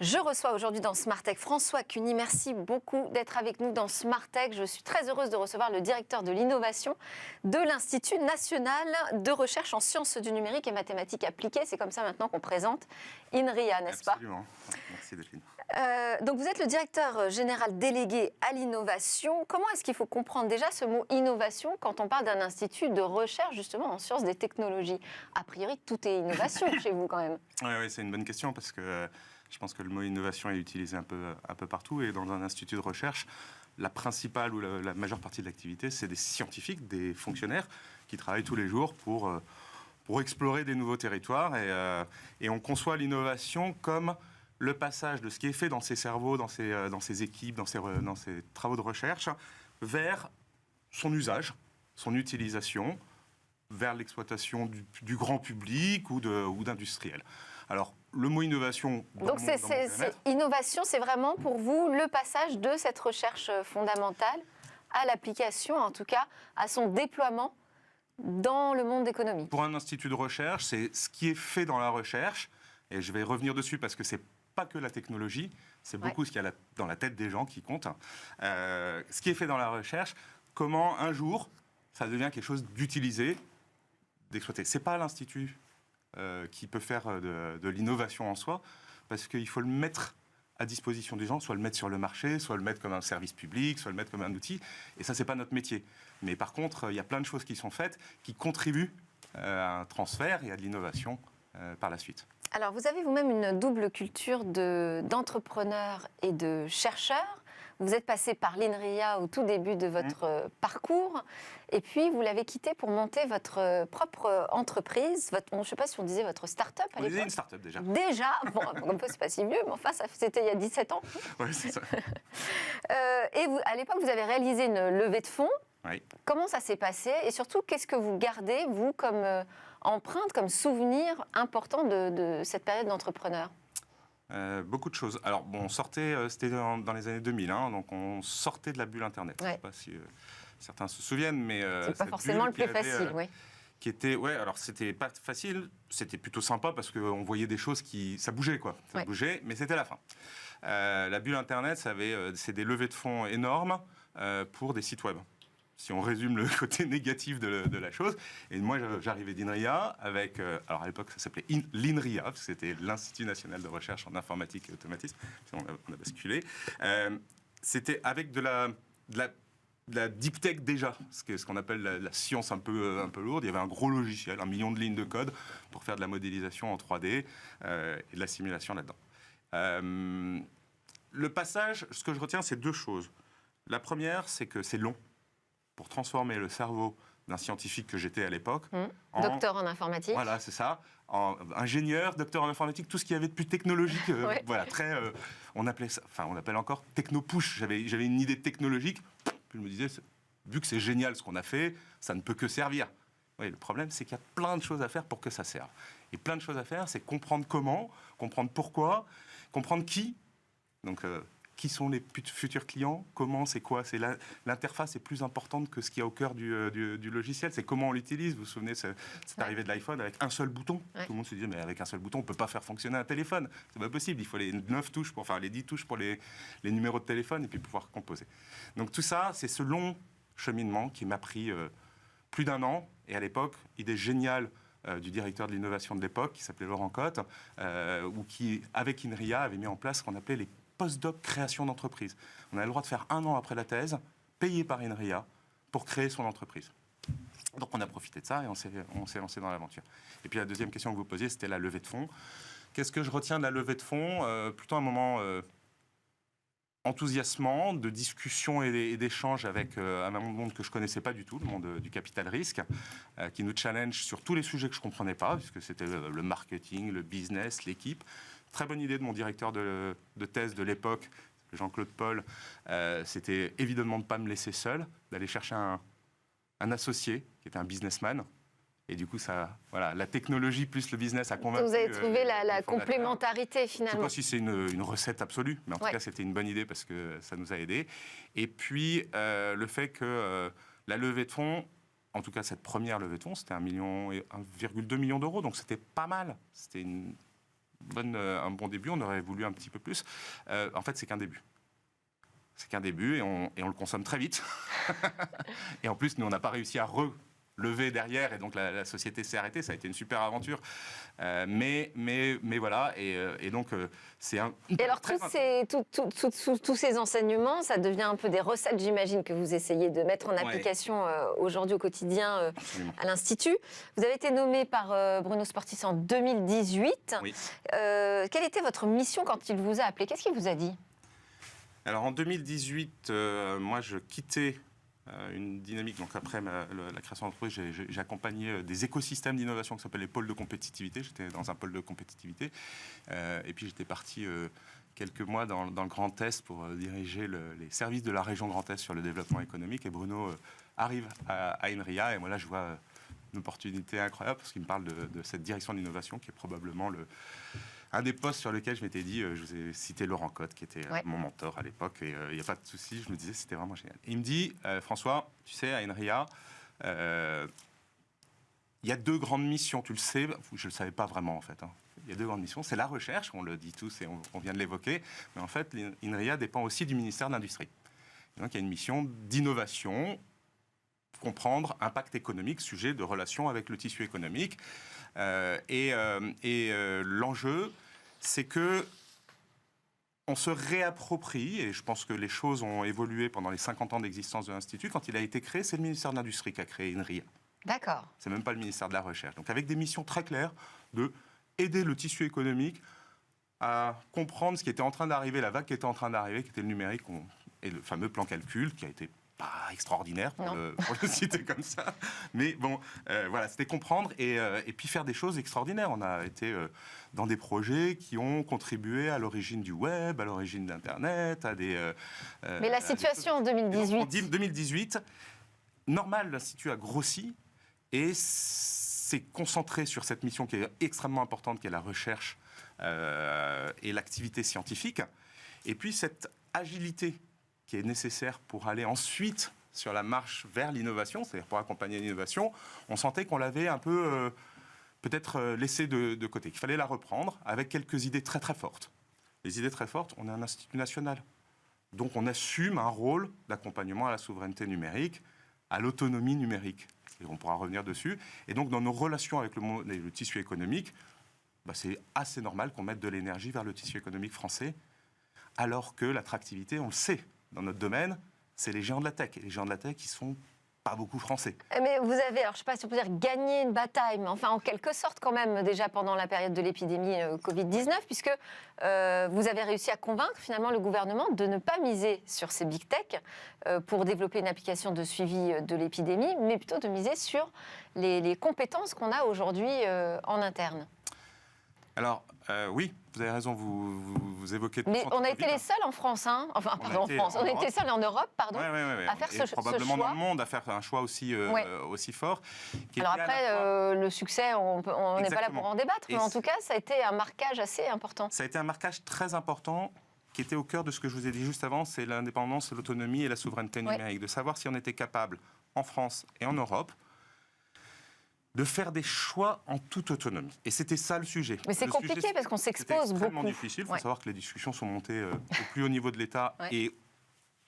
Je reçois aujourd'hui dans Smart Tech François Cuny. Merci beaucoup d'être avec nous dans Smart Tech. Je suis très heureuse de recevoir le directeur de l'innovation de l'Institut national de recherche en sciences du numérique et mathématiques appliquées. C'est comme ça maintenant qu'on présente INRIA, n'est-ce pas? Absolument. Merci Delphine. Donc vous êtes le directeur général délégué à l'innovation. Comment est-ce qu'il faut comprendre déjà ce mot innovation quand on parle d'un institut de recherche justement en sciences des technologies? A priori, tout est innovation chez vous quand même. Oui, c'est une bonne question parce que je pense que le mot innovation est utilisé un peu partout et dans un institut de recherche, la principale ou la majeure partie de l'activité, c'est des scientifiques, des fonctionnaires qui travaillent tous les jours pour explorer des nouveaux territoires et on conçoit l'innovation comme le passage de ce qui est fait dans ses cerveaux, dans ses équipes, dans ses travaux de recherche, vers son usage, son utilisation, vers l'exploitation du grand public ou d'industriels. Alors, le mot innovation... Donc, innovation, c'est vraiment pour vous le passage de cette recherche fondamentale à l'application, en tout cas à son déploiement dans le monde économique. Pour un institut de recherche, c'est ce qui est fait dans la recherche, et je vais revenir dessus parce que c'est pas que la technologie, c'est beaucoup ce qu'il y a dans la tête des gens qui compte. Ce qui est fait dans la recherche, comment un jour ça devient quelque chose d'utilisé, d'exploité. C'est pas l'institut qui peut faire de l'innovation en soi, parce qu'il faut le mettre à disposition des gens, soit le mettre sur le marché, soit le mettre comme un service public, soit le mettre comme un outil. Et ça, c'est pas notre métier. Mais par contre, il y a plein de choses qui sont faites qui contribuent à un transfert et à de l'innovation par la suite. Alors, vous avez vous-même une double culture d'entrepreneur et de chercheur. Vous êtes passé par l'INRIA au tout début de votre parcours, et puis vous l'avez quitté pour monter votre propre entreprise. Je ne sais pas si on disait votre start-up à l'époque. On disait une start-up déjà. Déjà, bon, c'est pas si vieux, mais enfin, c'était il y a 17 ans. Oui, c'est ça. Et à l'époque, vous avez réalisé une levée de fonds. Oui. Comment ça s'est passé? Et surtout, qu'est-ce que vous gardez, vous, comme empreinte, comme souvenir important de cette période d'entrepreneur? Beaucoup de choses. Alors, bon, on sortait, c'était dans les années 2000, donc on sortait de la bulle Internet. Je ne sais pas si certains se souviennent, mais... c'est pas forcément le plus facile, oui. Qui était, alors c'était pas facile, c'était plutôt sympa parce qu'on voyait des choses ça bougeait, quoi. Ça bougeait, mais c'était la fin. La bulle Internet, c'est des levées de fonds énormes pour des sites web. Si on résume le côté négatif de la chose. Et moi, j'arrivais d'INRIA avec... alors, à l'époque, ça s'appelait l'INRIA, parce que c'était l'Institut national de recherche en informatique et automatisme. On a basculé. C'était avec de la deep tech déjà, ce qu'on appelle la science un peu lourde. Il y avait un gros logiciel, 1 million de lignes de code pour faire de la modélisation en 3D et de la simulation là-dedans. Le passage, ce que je retiens, c'est deux choses. La première, c'est que c'est long. Pour transformer le cerveau d'un scientifique que j'étais à l'époque. Docteur en informatique. Voilà, c'est ça. En ingénieur, docteur en informatique, tout ce qu'il y avait de plus technologique. Voilà, très... on appelle encore techno-push. J'avais une idée technologique. Puis je me disais, vu que c'est génial ce qu'on a fait, ça ne peut que servir. Oui, le problème, c'est qu'il y a plein de choses à faire pour que ça serve. Et plein de choses à faire, c'est comprendre comment, comprendre pourquoi, comprendre qui. Donc... qui sont les futurs clients, comment, c'est quoi, l'interface est plus importante que ce qu'il y a au cœur du logiciel, c'est comment on l'utilise. Vous vous souvenez, c'est arrivé de l'iPhone avec un seul bouton. Tout le monde se disait, mais avec un seul bouton, on ne peut pas faire fonctionner un téléphone. C'est pas possible, il faut les 9 touches, les 10 touches pour les numéros de téléphone et puis pouvoir composer. Donc tout ça, c'est ce long cheminement qui m'a pris plus d'1 an. Et à l'époque, idée géniale du directeur de l'innovation de l'époque, qui s'appelait Laurent Cotte, ou qui, avec INRIA, avait mis en place ce qu'on appelait les post-doc création d'entreprise. On a le droit de faire 1 an après la thèse, payé par INRIA, pour créer son entreprise. Donc on a profité de ça et on s'est lancé dans l'aventure. Et puis la deuxième question que vous posiez, c'était la levée de fonds. Qu'est-ce que je retiens de la levée de fonds? Plutôt un moment enthousiasmant, de discussion et d'échange avec un monde que je ne connaissais pas du tout, le monde du capital risque, qui nous challenge sur tous les sujets que je ne comprenais pas, puisque c'était le marketing, le business, l'équipe. Très bonne idée de mon directeur de thèse de l'époque, Jean-Claude Paul, c'était évidemment de ne pas me laisser seul, d'aller chercher un associé qui était un businessman. Et du coup, la technologie plus le business a convaincu. Vous avez trouvé la complémentarité finalement. Je ne sais pas si c'est une recette absolue, mais en tout cas, c'était une bonne idée parce que ça nous a aidés. Et puis, le fait que la levée de fonds, en tout cas cette première levée de fonds, c'était 1,2 million d'euros, donc c'était pas mal. C'était un bon début, on aurait voulu un petit peu plus. En fait, c'est qu'un début. C'est qu'un début et on le consomme très vite. Et en plus, nous, on n'a pas réussi à relever derrière et donc la société s'est arrêtée. Ça a été une super aventure. Mais voilà. Et donc, c'est un... Et alors, tous ces enseignements, ça devient un peu des recettes, j'imagine, que vous essayez de mettre en application aujourd'hui au quotidien à l'Institut. Vous avez été nommé par Bruno Sportis en 2018. Oui. Quelle était votre mission quand il vous a appelé? Qu'est-ce qu'il vous a dit? Alors en 2018, moi je quittais une dynamique, donc après la création d'entreprise, j'ai accompagné des écosystèmes d'innovation qui s'appellent les pôles de compétitivité. J'étais dans un pôle de compétitivité et puis j'étais parti quelques mois dans le Grand Est pour diriger les services de la région Grand Est sur le développement économique. Et Bruno arrive à INRIA et moi là je vois une opportunité incroyable parce qu'il me parle de cette direction de l'innovation qui est probablement un des postes sur lesquels je m'étais dit, je vous ai cité Laurent Cotte, qui était mon mentor à l'époque, et il n'y a pas de souci, je me disais, c'était vraiment génial. Et il me dit, François, tu sais, à INRIA, il y a 2 grandes missions, tu le sais, je ne le savais pas vraiment en fait. Il y a 2 grandes missions, c'est la recherche, on le dit tous et on vient de l'évoquer, mais en fait, INRIA dépend aussi du ministère de l'Industrie. Donc il y a une mission d'innovation, comprendre impact économique, sujet de relation avec le tissu économique. L'enjeu, c'est que on se réapproprie, et je pense que les choses ont évolué pendant les 50 ans d'existence de l'Institut. Quand il a été créé, c'est le ministère de l'Industrie qui a créé INRIA. D'accord. C'est même pas le ministère de la Recherche. Donc avec des missions très claires de aider le tissu économique à comprendre ce qui était en train d'arriver, la vague qui était en train d'arriver, qui était le numérique, et le fameux plan calcul qui a été pas extraordinaire pour le citer comme ça, mais bon, voilà, c'était comprendre et puis faire des choses extraordinaires. On a été dans des projets qui ont contribué à l'origine du web, à l'origine d'Internet, à des... mais la situation en 2018... En 2018, normal, l'Institut a grossi et s'est concentré sur cette mission qui est extrêmement importante, qui est la recherche et l'activité scientifique, et puis cette agilité qui est nécessaire pour aller ensuite sur la marche vers l'innovation, c'est-à-dire pour accompagner l'innovation, on sentait qu'on l'avait un peu peut-être laissée de côté, qu'il fallait la reprendre avec quelques idées très très fortes. Les idées très fortes, on est un institut national. Donc on assume un rôle d'accompagnement à la souveraineté numérique, à l'autonomie numérique. Et on pourra revenir dessus. Et donc dans nos relations avec le tissu économique, c'est assez normal qu'on mette de l'énergie vers le tissu économique français, alors que l'attractivité, on le sait, dans notre domaine, c'est les géants de la tech. Et les géants de la tech, ils sont pas beaucoup français. Mais vous avez, alors je ne sais pas si on peut dire gagné une bataille, mais enfin en quelque sorte quand même déjà pendant la période de l'épidémie Covid-19, puisque vous avez réussi à convaincre finalement le gouvernement de ne pas miser sur ces big tech pour développer une application de suivi de l'épidémie, mais plutôt de miser sur les compétences qu'on a aujourd'hui en interne. Alors, oui, vous avez raison, vous évoquez... Mais on a été les seuls en France, hein, enfin, pardon, en France, on a été seuls en Europe, pardon, à faire ce choix. Probablement dans le monde, à faire un choix aussi fort. Alors après, le succès, on n'est pas là pour en débattre, mais en tout cas, ça a été un marquage assez important. Ça a été un marquage très important qui était au cœur de ce que je vous ai dit juste avant, c'est l'indépendance, l'autonomie et la souveraineté numérique. De savoir si on était capable, en France et en Europe, de faire des choix en toute autonomie. Et c'était ça le sujet. Mais c'est compliqué parce qu'on s'expose beaucoup. C'est extrêmement difficile. Il faut savoir que les discussions sont montées au plus haut niveau de l'État et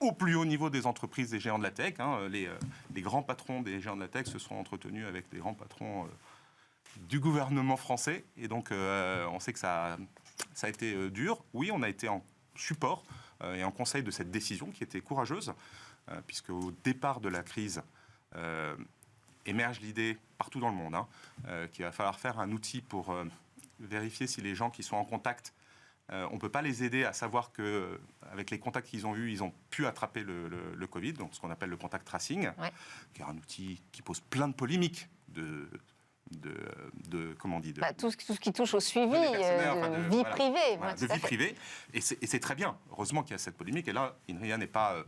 au plus haut niveau des entreprises des géants de la tech. Les grands patrons des géants de la tech se sont entretenus avec les grands patrons du gouvernement français. Et donc, on sait que ça a été dur. Oui, on a été en support et en conseil de cette décision qui était courageuse, puisque au départ de la crise... émerge l'idée partout dans le monde qu'il va falloir faire un outil pour vérifier si les gens qui sont en contact, on ne peut pas les aider à savoir qu'avec les contacts qu'ils ont eus, ils ont pu attraper le Covid, donc ce qu'on appelle le contact tracing, qui est un outil qui pose plein de polémiques comment on dit tout ce qui touche au suivi de vie privée. De vie privée. Et c'est très bien. Heureusement qu'il y a cette polémique. Et là, INRIA n'est pas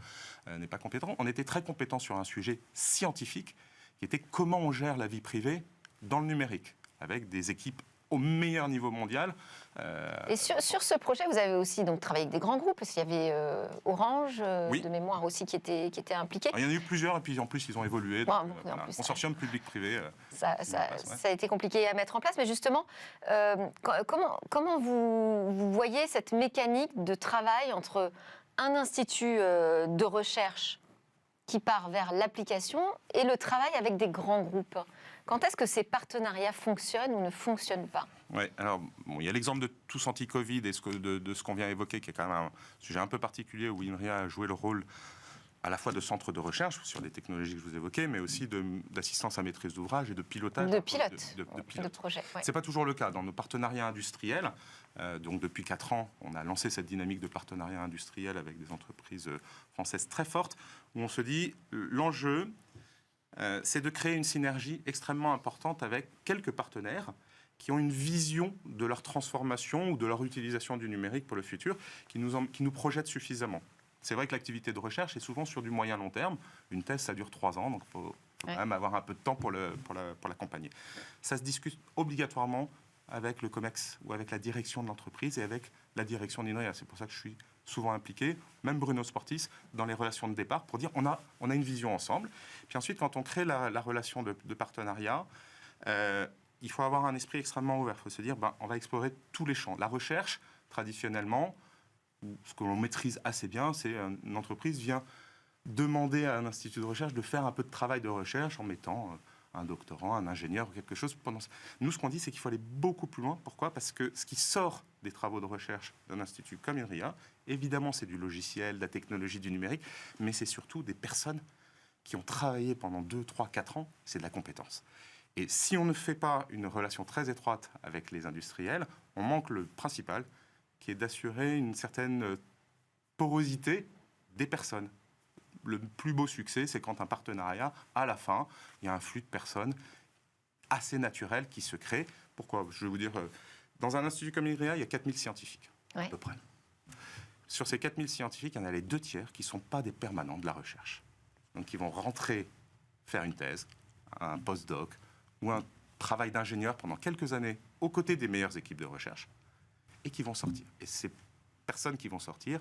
compétent. On était très compétent sur un sujet scientifique qui était comment on gère la vie privée dans le numérique, avec des équipes au meilleur niveau mondial. Et sur ce projet, vous avez aussi donc travaillé avec des grands groupes, parce qu'il y avait Orange, Oui. de mémoire aussi, qui était impliqué. Il y en a eu plusieurs, et puis en plus, ils ont évolué. Bon, Donc, en plus, consortium public-privé. Ça a été compliqué à mettre en place, mais justement, comment vous voyez cette mécanique de travail entre un institut de recherche qui part vers l'application et le travail avec des grands groupes? Quand est-ce que ces partenariats fonctionnent ou ne fonctionnent pas? Oui, alors il y a l'exemple de Tous Anti-Covid et de ce qu'on vient évoquer, qui est quand même un sujet un peu particulier où INRIA a joué le rôle à la fois de centre de recherche sur les technologies que je vous évoquais, mais aussi d'assistance à maîtrise d'ouvrage et de pilotage. De projet. Ouais. Ce n'est pas toujours le cas. Dans nos partenariats industriels, donc depuis 4 ans, on a lancé cette dynamique de partenariat industriel avec des entreprises françaises très fortes, où on se dit, l'enjeu, c'est de créer une synergie extrêmement importante avec quelques partenaires qui ont une vision de leur transformation ou de leur utilisation du numérique pour le futur, qui nous projettent suffisamment. C'est vrai que l'activité de recherche est souvent sur du moyen-long terme. Une thèse, ça dure 3 ans, donc il faut quand même avoir un peu de temps pour l'accompagner. Ça se discute obligatoirement avec le COMEX ou avec la direction de l'entreprise et avec la direction d'INRIA. C'est pour ça que je suis souvent impliqué, même Bruno Sportis, dans les relations de départ, pour dire on a une vision ensemble. Puis ensuite, quand on crée la relation de partenariat, il faut avoir un esprit extrêmement ouvert. Il faut se dire, on va explorer tous les champs. La recherche, traditionnellement, ce que l'on maîtrise assez bien, c'est une entreprise vient demander à un institut de recherche de faire un peu de travail de recherche en mettant un doctorant, un ingénieur ou quelque chose. Nous, ce qu'on dit, c'est qu'il faut aller beaucoup plus loin. Pourquoi ? Parce que ce qui sort des travaux de recherche d'un institut comme INRIA, évidemment, c'est du logiciel, de la technologie, du numérique, mais c'est surtout des personnes qui ont travaillé pendant 2, 3, 4 ans, c'est de la compétence. Et si on ne fait pas une relation très étroite avec les industriels, on manque le principal, qui est d'assurer une certaine porosité des personnes. Le plus beau succès, c'est quand un partenariat, à la fin, il y a un flux de personnes assez naturel qui se crée. Pourquoi ? Je vais vous dire, dans un institut comme INRIA, il y a 4000 scientifiques, à peu près. Sur ces 4000 scientifiques, il y en a les 2/3 qui ne sont pas des permanents de la recherche. Donc, ils vont rentrer, faire une thèse, un postdoc ou un travail d'ingénieur pendant quelques années aux côtés des meilleures équipes de recherche et qui vont sortir. Et ces personnes qui vont sortir,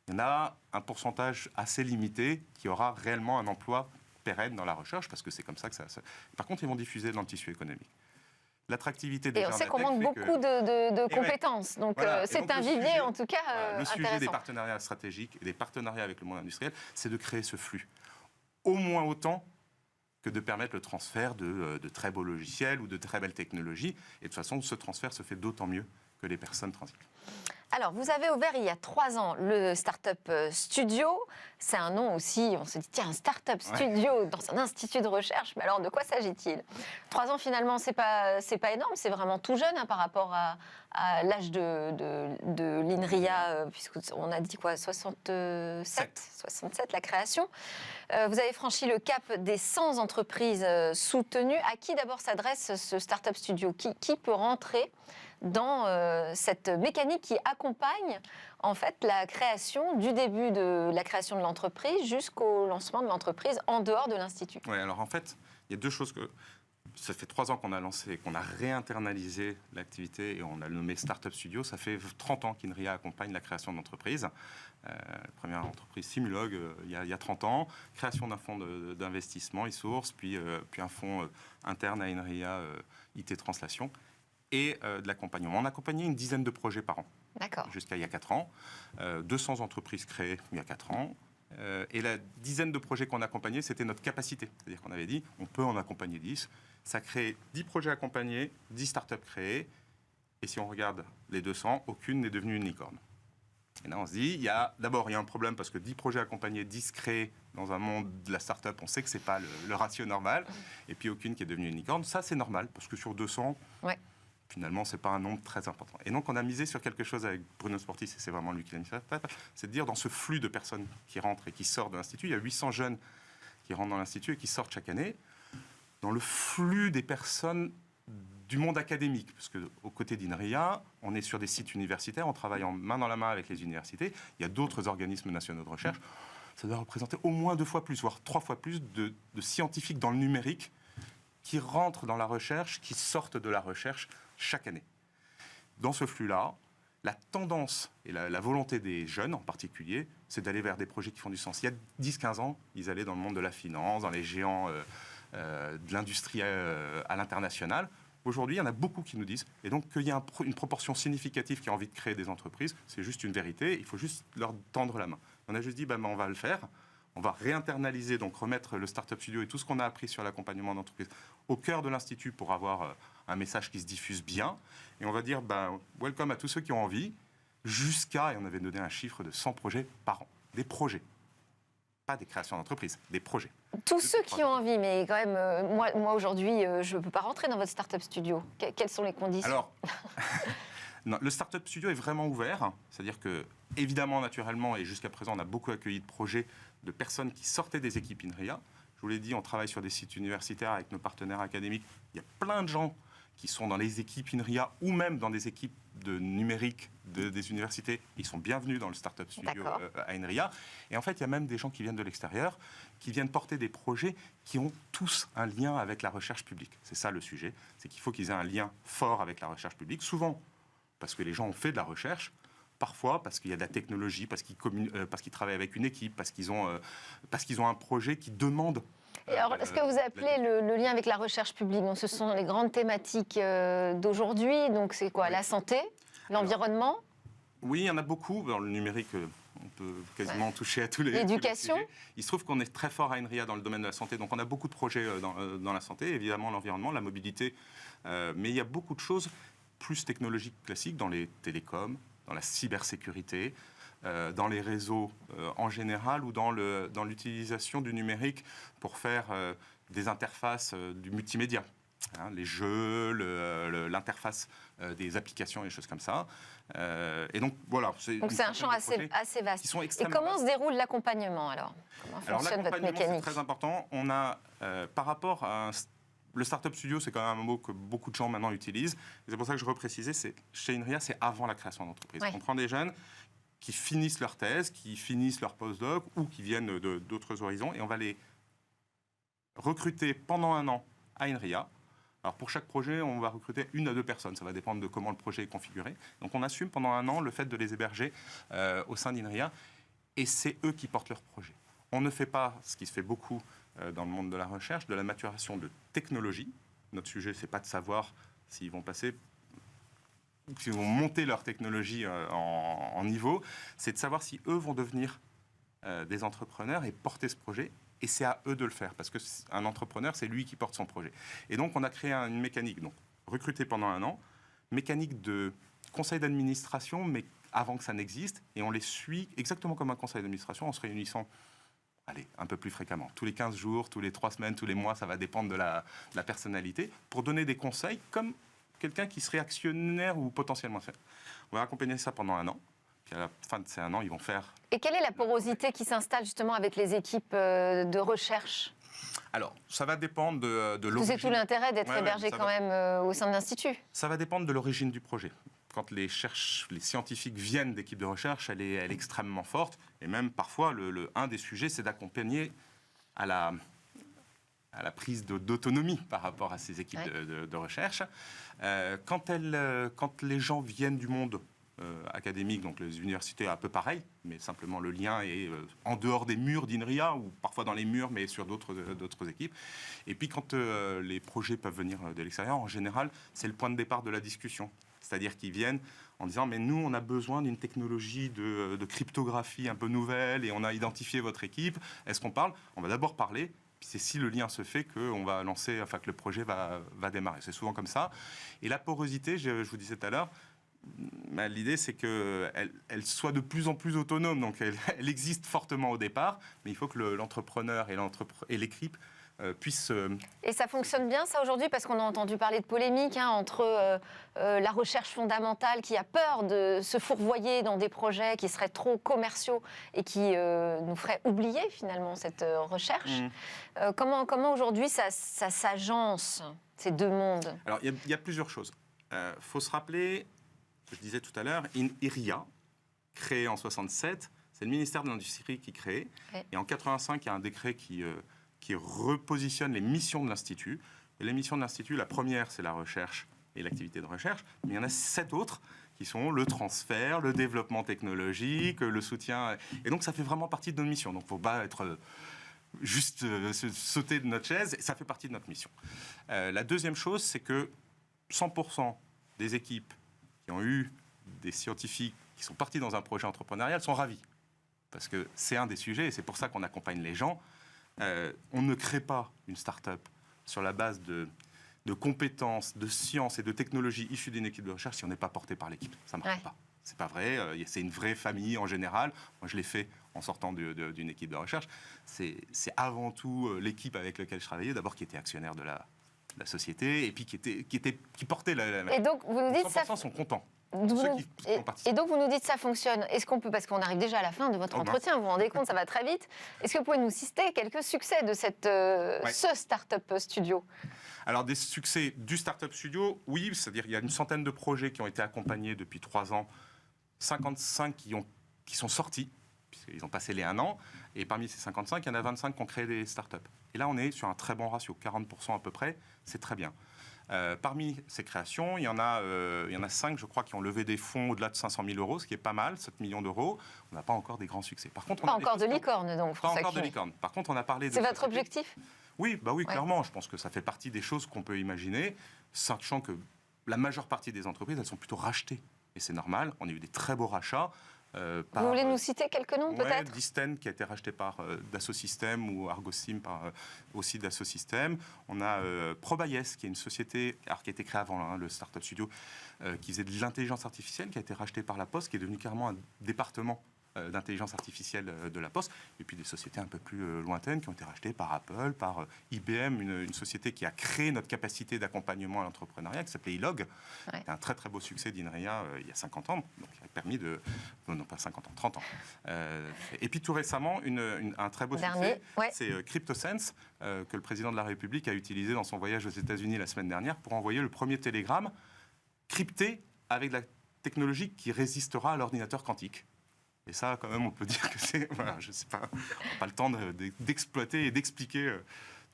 il y en a un pourcentage assez limité qui aura réellement un emploi pérenne dans la recherche, parce que c'est comme ça que ça... Par contre, ils vont diffuser dans le tissu économique. L'attractivité des Et on sait qu'on manque beaucoup de compétences. Donc, voilà. c'est donc un vivier, en tout cas, le intéressant. sujet des partenariats stratégiques et des partenariats avec le monde industriel, c'est de créer ce flux. Au moins autant que de permettre le transfert de très beaux logiciels ou de très belles technologies. Et de toute façon, ce transfert se fait d'autant mieux que les personnes transitent. Alors, vous avez ouvert il y a 3 ans le Startup Studio. C'est un nom aussi, on se dit, tiens, un Startup Studio dans un institut de recherche, mais alors de quoi s'agit-il ? 3 ans, finalement, c'est pas énorme, c'est vraiment tout jeune par rapport à l'âge de l'INRIA, puisqu'on a dit quoi, 67 la création. Vous avez franchi le cap des 100 entreprises soutenues. À qui d'abord s'adresse ce Startup Studio ? Qui peut rentrer dans cette mécanique qui accompagne en fait la création, du début de la création de l'entreprise jusqu'au lancement de l'entreprise en dehors de l'institut? Oui, alors en fait, il y a 2 choses que... Ça fait 3 ans qu'on a lancé, qu'on a réinternalisé l'activité et on a nommé Startup Studio. Ça fait 30 ans qu'INRIA accompagne la création d'entreprises. Première entreprise Simulog il y a 30 ans. Création d'un fonds d'investissement, e-source, puis un fonds interne à INRIA, IT Translation, et de l'accompagnement. On accompagnait une dizaine de projets par an. D'accord. Jusqu'à il y a 4 ans. 200 entreprises créées il y a 4 ans. Et la dizaine de projets qu'on accompagnait, c'était notre capacité. C'est-à-dire qu'on avait dit, on peut en accompagner 10. Ça crée 10 projets accompagnés, 10 startups créées. Et si on regarde les 200, aucune n'est devenue une licorne. Et là, on se dit, d'abord, il y a un problème parce que 10 projets accompagnés, 10 créés dans un monde de la startup, on sait que ce n'est pas le ratio normal. Et puis, aucune qui est devenue une licorne. Ça, c'est normal parce que sur 200... Finalement, ce n'est pas un nombre très important. Et donc, on a misé sur quelque chose avec Bruno Sportis, et c'est vraiment lui qui l'a mis sur la table, c'est de dire, dans ce flux de personnes qui rentrent et qui sortent de l'Institut, il y a 800 jeunes qui rentrent dans l'Institut et qui sortent chaque année. Dans le flux des personnes du monde académique, parce qu'aux côtés d'INRIA, on est sur des sites universitaires, on travaille main dans la main avec les universités, il y a d'autres organismes nationaux de recherche, ça doit représenter au moins 2 fois plus, voire 3 fois plus de scientifiques dans le numérique qui rentrent dans la recherche, qui sortent de la recherche chaque année. Dans ce flux-là, la tendance et la volonté des jeunes en particulier, c'est d'aller vers des projets qui font du sens. Il y a 10-15 ans, ils allaient dans le monde de la finance, dans les géants de l'industrie à l'international. Aujourd'hui, il y en a beaucoup qui nous disent, et donc qu'il y a une proportion significative qui a envie de créer des entreprises, c'est juste une vérité, il faut juste leur tendre la main. On a juste dit, on va le faire, on va réinternaliser, donc remettre le Startup Studio et tout ce qu'on a appris sur l'accompagnement d'entreprise au cœur de l'Institut pour avoir un message qui se diffuse bien, et on va dire, welcome à tous ceux qui ont envie, jusqu'à, et on avait donné un chiffre de 100 projets par an, des projets. Pas des créations d'entreprises, des projets. Tous ceux qui ont envie, mais quand même, moi aujourd'hui, je ne peux pas rentrer dans votre Startup Studio. Quelles sont les conditions? Alors, non, le Startup Studio est vraiment ouvert. C'est-à-dire que, évidemment, naturellement, et jusqu'à présent, on a beaucoup accueilli de projets de personnes qui sortaient des équipes INRIA. Je vous l'ai dit, on travaille sur des sites universitaires avec nos partenaires académiques. Il y a plein de gens qui sont dans les équipes INRIA ou même dans des équipes de numérique des universités. Ils sont bienvenus dans le Startup Studio à INRIA. Et en fait, il y a même des gens qui viennent de l'extérieur, qui viennent porter des projets qui ont tous un lien avec la recherche publique. C'est ça le sujet, c'est qu'il faut qu'ils aient un lien fort avec la recherche publique, souvent parce que les gens ont fait de la recherche, parfois parce qu'il y a de la technologie, parce qu'ils travaillent avec une équipe, parce qu'ils ont un projet qui demande... Et alors, ce que vous appelez le lien avec la recherche publique, donc ce sont les grandes thématiques d'aujourd'hui. Donc c'est quoi? La santé, l'environnement? Oui, il y en a beaucoup. Dans le numérique, on peut quasiment toucher à tous les L'éducation. Il se trouve qu'on est très fort à INRIA dans le domaine de la santé. Donc on a beaucoup de projets dans la santé, évidemment l'environnement, la mobilité. Mais il y a beaucoup de choses plus technologiques classiques dans les télécoms, dans la cybersécurité, dans les réseaux en général ou dans l'utilisation du numérique pour faire des interfaces du multimédia. Hein, les jeux, l'interface des applications et des choses comme ça. Et donc, voilà. Donc, c'est un champ assez vaste. Et comment se déroule l'accompagnement, alors? Comment fonctionne votre mécanique? C'est très important. On a, par rapport à... Le Startup Studio, c'est quand même un mot que beaucoup de gens maintenant utilisent. C'est pour ça que je reprécisais, chez INRIA, c'est avant la création d'entreprise. On prend des jeunes qui finissent leur thèse, qui finissent leur postdoc ou qui viennent d'autres horizons, et on va les recruter pendant un an à INRIA. Alors pour chaque projet, on va recruter 1 à 2 personnes, ça va dépendre de comment le projet est configuré. Donc on assume pendant un an le fait de les héberger au sein d'INRIA, et c'est eux qui portent leur projet. On ne fait pas, ce qui se fait beaucoup dans le monde de la recherche, de la maturation de technologie. Notre sujet, c'est pas de savoir s'ils vont passer... s'ils vont monter leur technologie en niveau, c'est de savoir si eux vont devenir des entrepreneurs et porter ce projet. Et c'est à eux de le faire, parce qu'un entrepreneur, c'est lui qui porte son projet. Et donc, on a créé une mécanique, donc recruter pendant un an, mécanique de conseil d'administration, mais avant que ça n'existe, et on les suit exactement comme un conseil d'administration, en se réunissant un peu plus fréquemment, tous les 15 jours, tous les 3 semaines, tous les mois, ça va dépendre de la personnalité, pour donner des conseils comme quelqu'un qui serait actionnaire ou potentiellement faire. On va accompagner ça pendant un an. Puis à la fin de ces un an, ils vont faire... Et quelle est la porosité qui s'installe justement avec les équipes de recherche? Alors, ça va dépendre de l'origine. C'est tout l'intérêt d'être hébergé quand même au sein de l'Institut. Ça va dépendre de l'origine du projet. Quand les scientifiques viennent d'équipes de recherche, elle est extrêmement forte. Et même parfois, un des sujets, c'est d'accompagner à la prise d'autonomie par rapport à ces équipes de recherche. Quand les gens viennent du monde académique, donc les universités, un peu pareil, mais simplement le lien est en dehors des murs d'INRIA, ou parfois dans les murs, mais sur d'autres équipes. Et puis quand les projets peuvent venir de l'extérieur, en général, c'est le point de départ de la discussion. C'est-à-dire qu'ils viennent en disant « mais nous, on a besoin d'une technologie de cryptographie un peu nouvelle, et on a identifié votre équipe. Est-ce qu'on parle ?» On va d'abord parler, puis c'est si le lien se fait qu'on va lancer, enfin que le projet va démarrer. C'est souvent comme ça. Et la porosité, je vous disais tout à l'heure, l'idée, c'est qu'elle soit de plus en plus autonome. Donc, elle existe fortement au départ, mais il faut que l'entrepreneur et l'équipe puissent... Et ça fonctionne bien, ça, aujourd'hui? Parce qu'on a entendu parler de polémiques entre la recherche fondamentale qui a peur de se fourvoyer dans des projets qui seraient trop commerciaux et qui nous feraient oublier, finalement, cette recherche. Comment aujourd'hui, ça s'agence, ces deux mondes? Alors, il y a plusieurs choses. Faut se rappeler... Je disais tout à l'heure, INRIA, créé en 67, c'est le ministère de l'Industrie qui crée. Et en 85, il y a un décret qui repositionne les missions de l'Institut Et les missions de l'Institut, la première, c'est la recherche et l'activité de recherche, mais il y en a 7 autres qui sont le transfert, le développement technologique, le soutien. Et donc, ça fait vraiment partie de notre mission. Donc, il ne faut pas être juste sauter de notre chaise, ça fait partie de notre mission. La deuxième chose, c'est que 100% des équipes qui ont eu des scientifiques qui sont partis dans un projet entrepreneurial sont ravis. Parce que c'est un des sujets, et c'est pour ça qu'on accompagne les gens. On ne crée pas une start-up sur la base de compétences, de sciences et de technologies issues d'une équipe de recherche si on n'est pas porté par l'équipe. Ça ne marche pas. C'est pas vrai. C'est une vraie famille en général. Moi, je l'ai fait en sortant d'une équipe de recherche. C'est avant tout l'équipe avec laquelle je travaillais, d'abord qui était actionnaire de la société, et puis qui portait la. Et donc, vous nous dites 100% sont contents. Et donc, vous nous dites ça fonctionne. Est-ce qu'on peut, parce qu'on arrive déjà à la fin de votre entretien, vous vous rendez compte, ça va très vite. Est-ce que vous pouvez nous citer quelques succès de ce Startup Studio? Alors, des succès du Startup Studio, oui, c'est-à-dire il y a une centaine de projets qui ont été accompagnés depuis 3 ans, 55 qui sont sortis, puisqu'ils ont passé les 1 an, et parmi ces 55, il y en a 25 qui ont créé des startups. Et là, on est sur un très bon ratio, 40% à peu près, c'est très bien. Parmi ces créations, il y en a 5, je crois, qui ont levé des fonds au-delà de 500 000 euros, ce qui est pas mal, 7 millions d'euros. On n'a pas encore des grands succès. Par contre, pas encore de licorne, donc. Pas encore de licorne. Par contre, on a parlé de... C'est votre objectif ? Oui, clairement. Je pense que ça fait partie des choses qu'on peut imaginer, sachant que la majeure partie des entreprises, elles sont plutôt rachetées. Et c'est normal, on a eu des très beaux rachats. Vous voulez nous citer quelques noms, peut-être ? Disten, qui a été racheté par Dassault Systèmes, ou Argosim, aussi Dassault Systèmes. On a Probayes, qui est une société qui a été créée avant le Startup Studio, qui faisait de l'intelligence artificielle, qui a été racheté par La Poste, qui est devenu carrément un département d'intelligence artificielle de La Poste, et puis des sociétés un peu plus lointaines qui ont été rachetées par Apple, par IBM, une société qui a créé notre capacité d'accompagnement à l'entrepreneuriat, qui s'appelait iLog. C'était un très très beau succès d'INRIA il y a 50 ans, donc qui a permis de... Non, pas 50 ans, 30 ans. Et puis tout récemment, un très beau succès, c'est CryptoSense, que le président de la République a utilisé dans son voyage aux États-Unis la semaine dernière pour envoyer le premier télégramme crypté avec de la technologie qui résistera à l'ordinateur quantique. Et ça, quand même, on peut dire que c'est... Voilà, je ne sais pas, on n'a pas le temps d'exploiter et d'expliquer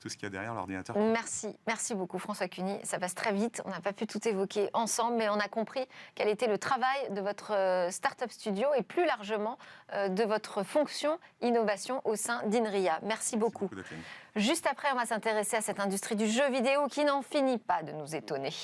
tout ce qu'il y a derrière l'ordinateur. Merci beaucoup François Cuny. Ça passe très vite, on n'a pas pu tout évoquer ensemble, mais on a compris quel était le travail de votre Startup Studio et plus largement de votre fonction innovation au sein d'INRIA. Merci beaucoup. Juste après, on va s'intéresser à cette industrie du jeu vidéo qui n'en finit pas de nous étonner.